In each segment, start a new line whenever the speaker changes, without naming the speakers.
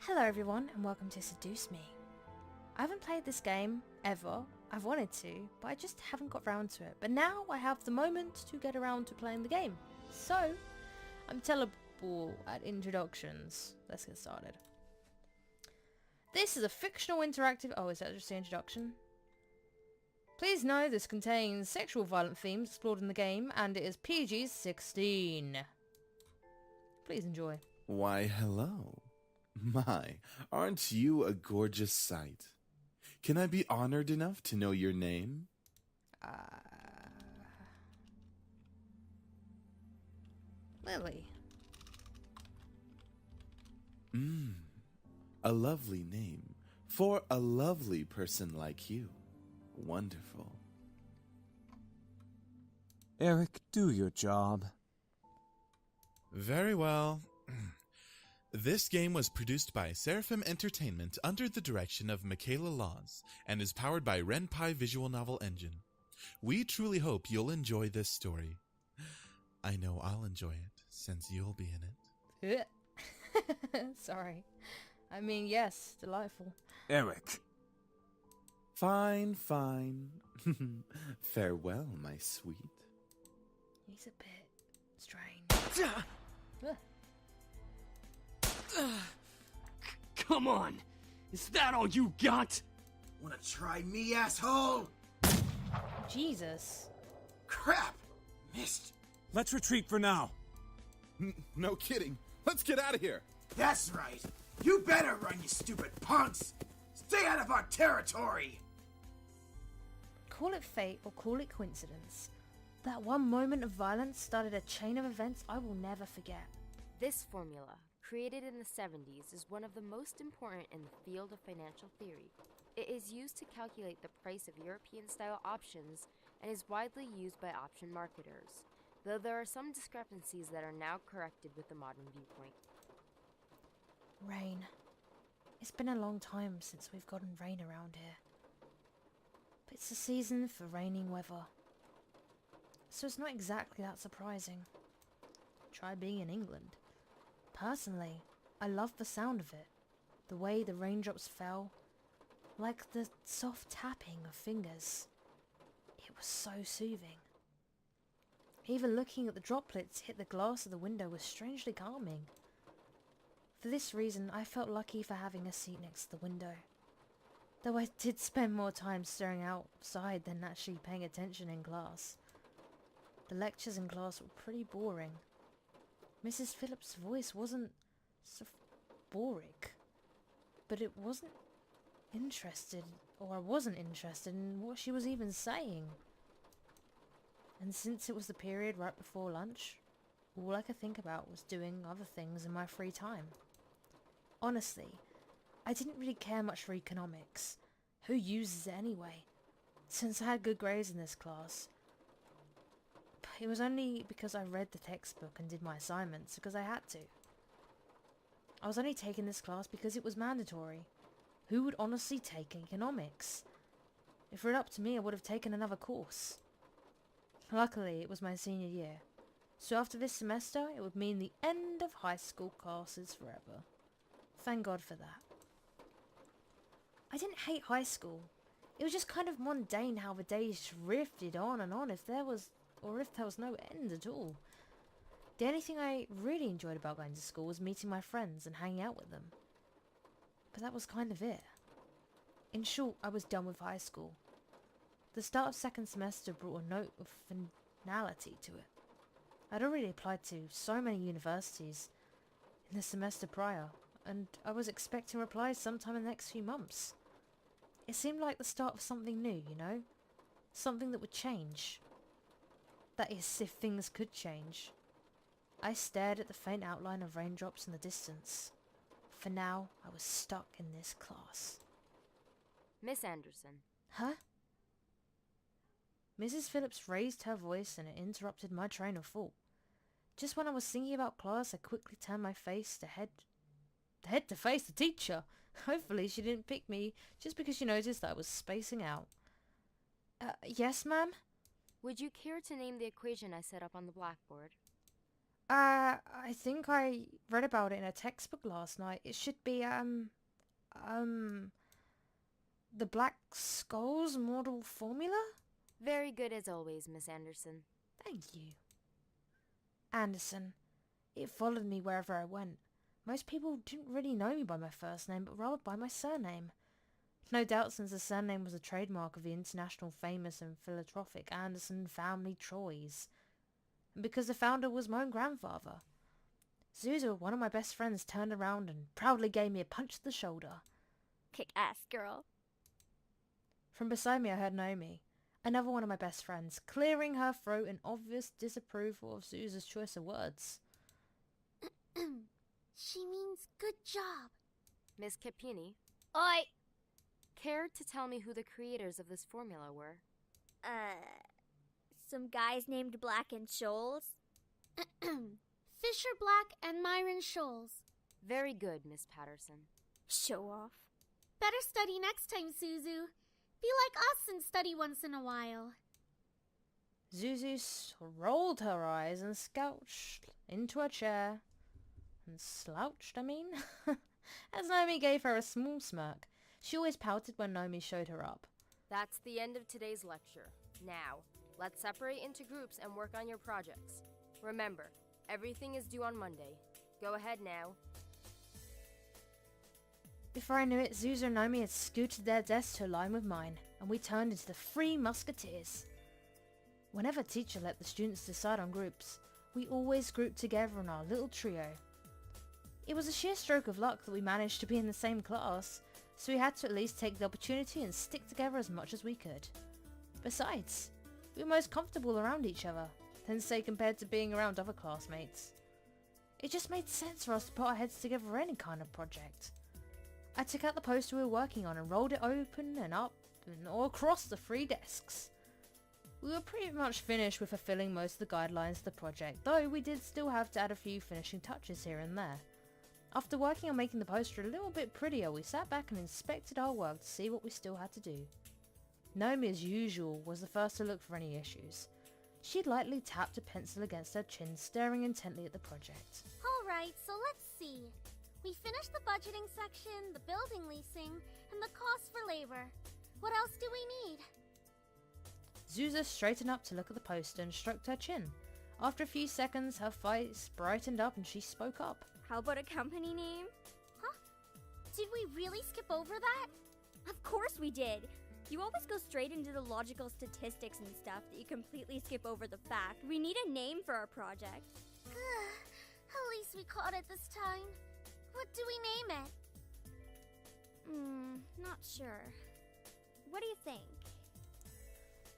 Hello everyone and welcome to Seduce Me. I haven't played this game ever. I've wanted to, but I just haven't got round to it. But now I have the moment to get around to playing the game. So, I'm terrible at introductions. Let's get started. This is a fictional interactive... Oh, is that just the introduction? Please know this contains sexual violent themes explored in the game and it is PG-16. Please enjoy.
Why, hello. My, aren't you a gorgeous sight? Can I be honored enough to know your name?
Lily.
A lovely name for a lovely person like you. Wonderful.
Eric, do your job.
Very well. This game was produced by Seraphim Entertainment under the direction of Michaela Laws and is powered by SENPAI Visual Novel Engine. We truly hope you'll enjoy this story. I know I'll enjoy it, since you'll be in
it. Sorry. I mean, yes, delightful.
Eric.
Fine. Farewell, my sweet.
He's a bit strange.
Come on! Is that all you got?
Wanna try me, asshole?
Jesus.
Crap! Missed.
Let's retreat for now.
No kidding. Let's get out of here.
That's right. You better run, you stupid punks! Stay out of our territory!
Call it fate or call it coincidence. That one moment of violence started a chain of events I will never forget.
This formula, created in the 70s, is one of the most important in the field of financial theory. It is used to calculate the price of European-style options and is widely used by option marketers, though there are some discrepancies that are now corrected with the modern viewpoint.
Rain. It's been a long time since we've gotten rain around here. But it's the season for raining weather. So it's not exactly that surprising. Try being in England. Personally, I love the sound of it. The way the raindrops fell. Like the soft tapping of fingers. It was so soothing. Even looking at the droplets hit the glass of the window was strangely calming. For this reason, I felt lucky for having a seat next to the window. Though I did spend more time staring outside than actually paying attention in class. The lectures in class were pretty boring. Mrs. Phillips' voice wasn't so boring, but it wasn't interested, or I wasn't interested in what she was even saying. And since it was the period right before lunch, all I could think about was doing other things in my free time. Honestly, I didn't really care much for economics. Who uses it anyway? Since I had good grades in this class. It was only because I read the textbook and did my assignments because I had to. I was only taking this class because it was mandatory. Who would honestly take economics? If it were up to me, I would have taken another course. Luckily, it was my senior year. So after this semester, it would mean the end of high school classes forever. Thank God for that. I didn't hate high school. It was just kind of mundane how the days drifted on and on if there was no end at all. The only thing I really enjoyed about going to school was meeting my friends and hanging out with them. But that was kind of it. In short, I was done with high school. The start of second semester brought a note of finality to it. I'd already applied to so many universities in the semester prior, and I was expecting replies sometime in the next few months. It seemed like the start of something new, you know? Something that would change. That is, if things could change. I stared at the faint outline of raindrops in the distance. For now, I was stuck in this class.
Miss Anderson.
Huh? Mrs. Phillips raised her voice and it interrupted my train of thought. Just when I was thinking about class, I quickly turned my face to head to face the teacher. Hopefully she didn't pick me just because she noticed that I was spacing out. Yes, ma'am?
Would you care to name the equation I set up on the blackboard?
I think I read about it in a textbook last night. It should be, the Black Skull's model formula?
Very good as always, Miss Anderson.
Thank you. Anderson. It followed me wherever I went. Most people didn't really know me by my first name, but rather by my surname. No doubt since the surname was a trademark of the international famous and philanthropic Anderson family Troys. And because the founder was my own grandfather. Azusa, one of my best friends, turned around and proudly gave me a punch to the shoulder.
Kick-ass girl.
From beside me I heard Naomi, another one of my best friends, clearing her throat in obvious disapproval of Azusa's choice of words.
She means good job.
Miss Capini,
Oi!
care to tell me who the creators of this formula were?
Some guys named Black and Shoals. Fisher Black and Myron Shoals.
Very good, Miss Patterson.
Show off. Better study next time, Suzu. Be like us and study once in a while.
Zuzu rolled her eyes and slouched into a chair. As Naomi gave her a small smirk. She always pouted when Naomi showed her up.
That's the end of today's lecture. Now, let's separate into groups and work on your projects. Remember, everything is due on Monday. Go ahead now.
Before I knew it, Azusa and Naomi had scooted their desks to align with mine, and we turned into the 3 Musketeers. Whenever teacher let the students decide on groups, we always grouped together in our little trio. It was a sheer stroke of luck that we managed to be in the same class, so we had to at least take the opportunity and stick together as much as we could. Besides, we were most comfortable around each other, than say compared to being around other classmates. It just made sense for us to put our heads together for any kind of project. I took out the poster we were working on and rolled it open and up and all across the 3 desks. We were pretty much finished with fulfilling most of the guidelines of the project, though we did still have to add a few finishing touches here and there. After working on making the poster a little bit prettier, we sat back and inspected our work to see what we still had to do. Naomi, as usual, was the first to look for any issues. She lightly tapped a pencil against her chin, staring intently at the project.
Alright, so let's see. We finished the budgeting section, the building leasing, and the cost for labor. What else do we need?
Azusa straightened up to look at the poster and stroked her chin. After a few seconds, her face brightened up and she spoke up.
How about a company name? Huh? Did we really skip over that? Of course we did. You always go straight into the logical statistics and stuff that you completely skip over the fact. We need a name for our project. At least we caught it this time. What do we name it? Not sure. What do you think?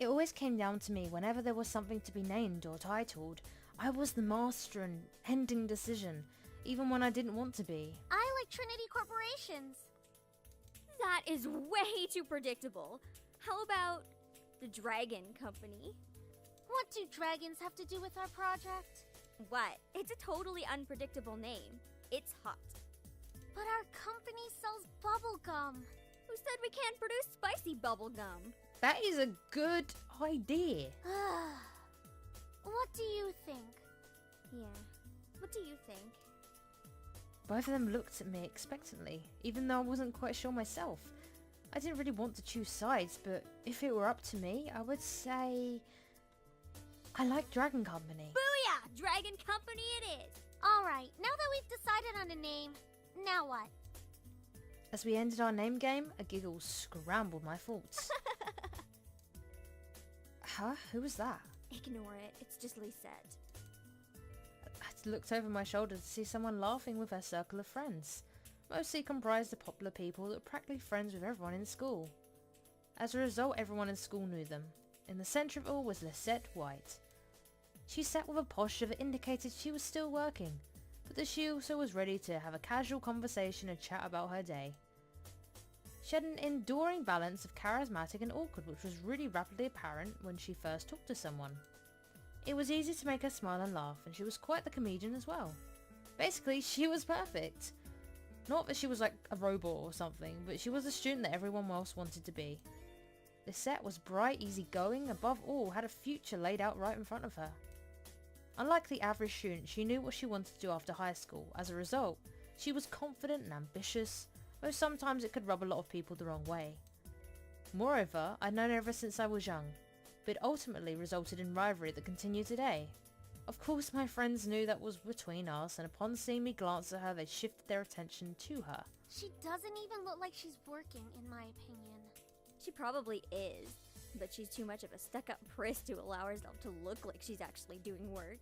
It always came down to me whenever there was something to be named or titled. I was the master in ending decision, even when I didn't want to be.
I like Trinity Corporations. That is way too predictable. How about the Dragon Company? What do dragons have to do with our project? What? It's a totally unpredictable name. It's hot. But our company sells bubblegum. Who said we can't produce spicy bubblegum?
That is a good idea.
What do you think? Yeah. What do you think?
Both of them looked at me expectantly, even though I wasn't quite sure myself. I didn't really want to choose sides, but if it were up to me, I would say I like Dragon Company.
Booyah! Dragon Company it is! Alright, now that we've decided on a name, now what?
As we ended our name game, a giggle scrambled my thoughts. Huh? Who was that?
Ignore it, it's just Lisette.
I looked over my shoulder to see someone laughing with her circle of friends, mostly comprised of popular people that were practically friends with everyone in school. As a result, everyone in school knew them. In the centre of it all was Lisette White. She sat with a posture that indicated she was still working, but that she also was ready to have a casual conversation and chat about her day. She had an enduring balance of charismatic and awkward, which was really rapidly apparent when she first talked to someone. It was easy to make her smile and laugh, and she was quite the comedian as well. Basically, she was perfect. Not that she was like a robot or something, but she was a student that everyone else wanted to be. Lisette was bright, easygoing, above all, had a future laid out right in front of her. Unlike the average student, she knew what she wanted to do after high school. As a result, she was confident and ambitious, though sometimes it could rub a lot of people the wrong way. Moreover, I'd known her ever since I was young, but it ultimately resulted in rivalry that continued today. Of course, my friends knew that was between us, and upon seeing me glance at her, they shifted their attention to her.
She doesn't even look like she's working, in my opinion.
She probably is, but she's too much of a stuck-up priss to allow herself to look like she's actually doing work.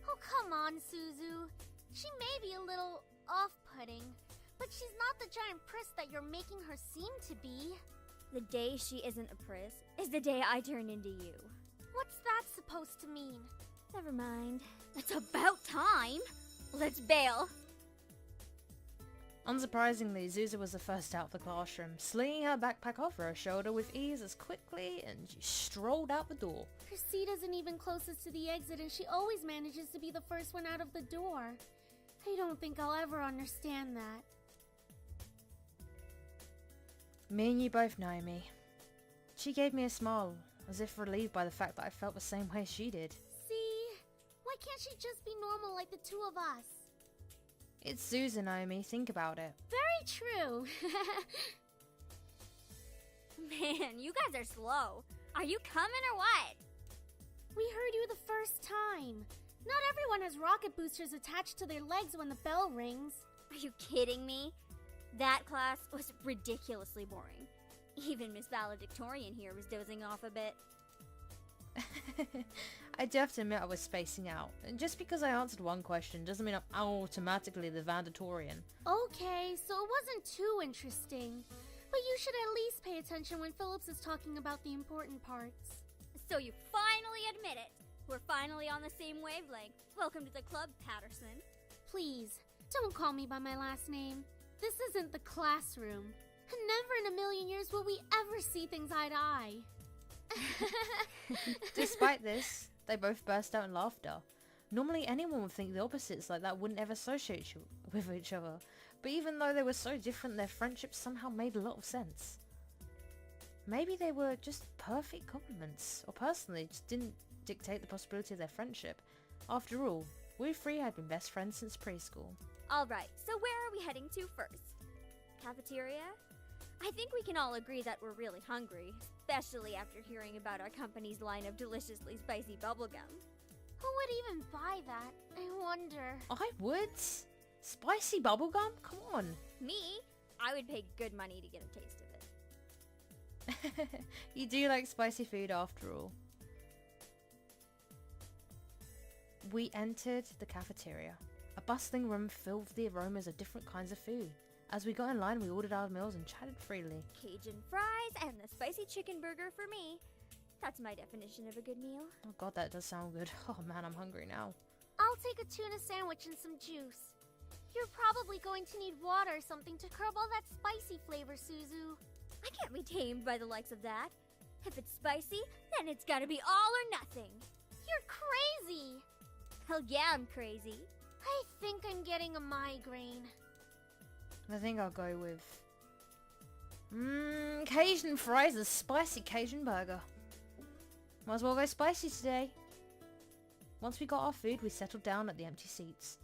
Oh, come on, Suzu. She may be a little off-putting, but she's not the giant priss that you're making her seem to be.
The day she isn't a priss is the day I turn into you.
What's that supposed to mean?
Never mind. It's about time! Let's bail!
Unsurprisingly, Azusa was the first out of the classroom, slinging her backpack over her shoulder with ease as quickly, and she strolled out the door.
Her seat isn't even closest to the exit, and she always manages to be the first one out of the door. I don't think I'll ever understand that.
Me and you both know me. She gave me a smile, as if relieved by the fact that I felt the same way she did.
See? Why can't she just be normal like the two of us?
It's Susan, Naomi. Think about it.
Very true.
Man, you guys are slow. Are you coming or what?
We heard you the first time. Not everyone has rocket boosters attached to their legs when the bell rings.
Are you kidding me? That class was ridiculously boring. Even Miss Valedictorian here was dozing off a bit.
I do have to admit I was spacing out. And just because I answered one question doesn't mean I'm automatically the valedictorian.
Okay, so it wasn't too interesting. But you should at least pay attention when Phillips is talking about the important parts.
So you finally admit it. We're finally on the same wavelength. Welcome to the club, Patterson.
Please, don't call me by my last name. This isn't the classroom. And never in a million years will we ever see things eye to eye.
Despite this, they both burst out in laughter. Normally anyone would think the opposites like that wouldn't ever associate with each other. But even though they were so different, their friendship somehow made a lot of sense. Maybe they were just perfect complements, or personally just didn't dictate the possibility of their friendship. After all, we three had been best friends since preschool.
Alright, so where are we heading to first? Cafeteria? I think we can all agree that we're really hungry, especially after hearing about our company's line of deliciously spicy bubblegum.
Who would even buy that? I wonder.
I would? Spicy bubblegum? Come on.
Me? I would pay good money to get a taste of it.
You do like spicy food after all. We entered the cafeteria, a bustling room filled with the aromas of different kinds of food. As we got in line, we ordered our meals and chatted freely.
Cajun fries and the spicy chicken burger for me. That's my definition of a good meal.
Oh god, that does sound good. Oh man, I'm hungry now.
I'll take a tuna sandwich and some juice. You're probably going to need water or something to curb all that spicy flavor, Suzu.
I can't be tamed by the likes of that. If it's spicy, then it's gotta be all or nothing.
You're crazy!
Hell yeah, I'm crazy.
I think I'm getting a migraine.
I think I'll go with... Cajun fries and spicy Cajun burger. Might as well go spicy today. Once we got our food, we settled down at the empty seats,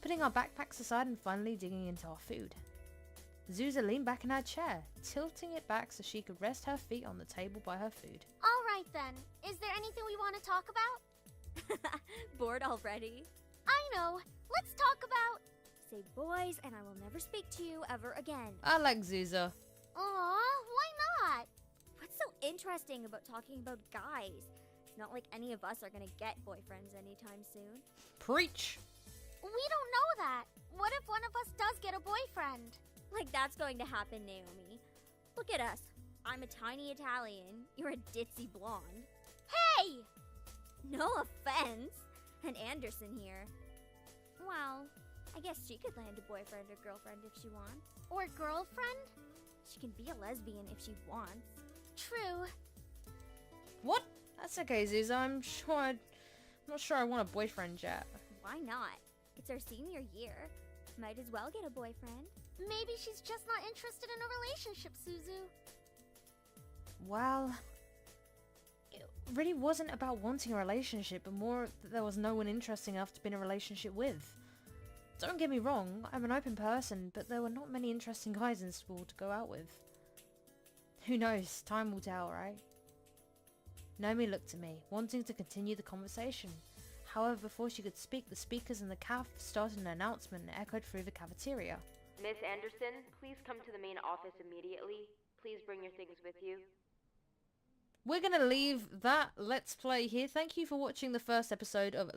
putting our backpacks aside and finally digging into our food. Azusa leaned back in her chair, tilting it back so she could rest her feet on the table by her food.
Alright then, is there anything we want to talk about?
Bored already?
I know, let's talk about...
Say boys and I will never speak to you ever again.
I like Azusa.
Aw, why not?
What's so interesting about talking about guys? It's not like any of us are gonna get boyfriends anytime soon.
Preach!
We don't know that. What if one of us does get a boyfriend?
Like that's going to happen, Naomi. Look at us. I'm a tiny Italian. You're a ditzy blonde.
Hey!
No offense. And Anderson here. Well, I guess she could land a boyfriend or girlfriend if she wants.
Or girlfriend?
She can be a lesbian if she wants.
True.
What? That's okay, Azusa. I'm not sure I want a boyfriend yet.
Why not? It's our senior year. Might as well get a boyfriend.
Maybe she's just not interested in a relationship, Suzu.
Well, really wasn't about wanting a relationship, but more that there was no one interesting enough to be in a relationship with. Don't get me wrong, I'm an open person, but there were not many interesting guys in school to go out with. Who knows, time will tell, right? Naomi looked at me, wanting to continue the conversation. However, before she could speak, the speakers in the caf started an announcement and echoed through the cafeteria.
Miss Anderson, please come to the main office immediately. Please bring your things with you.
We're going to leave that Let's Play here. Thank you for watching the first episode of,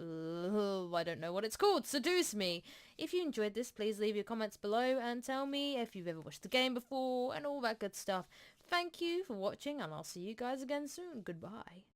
I don't know what it's called, Seduce Me. If you enjoyed this, please leave your comments below and tell me if you've ever watched the game before and all that good stuff. Thank you for watching, and I'll see you guys again soon. Goodbye.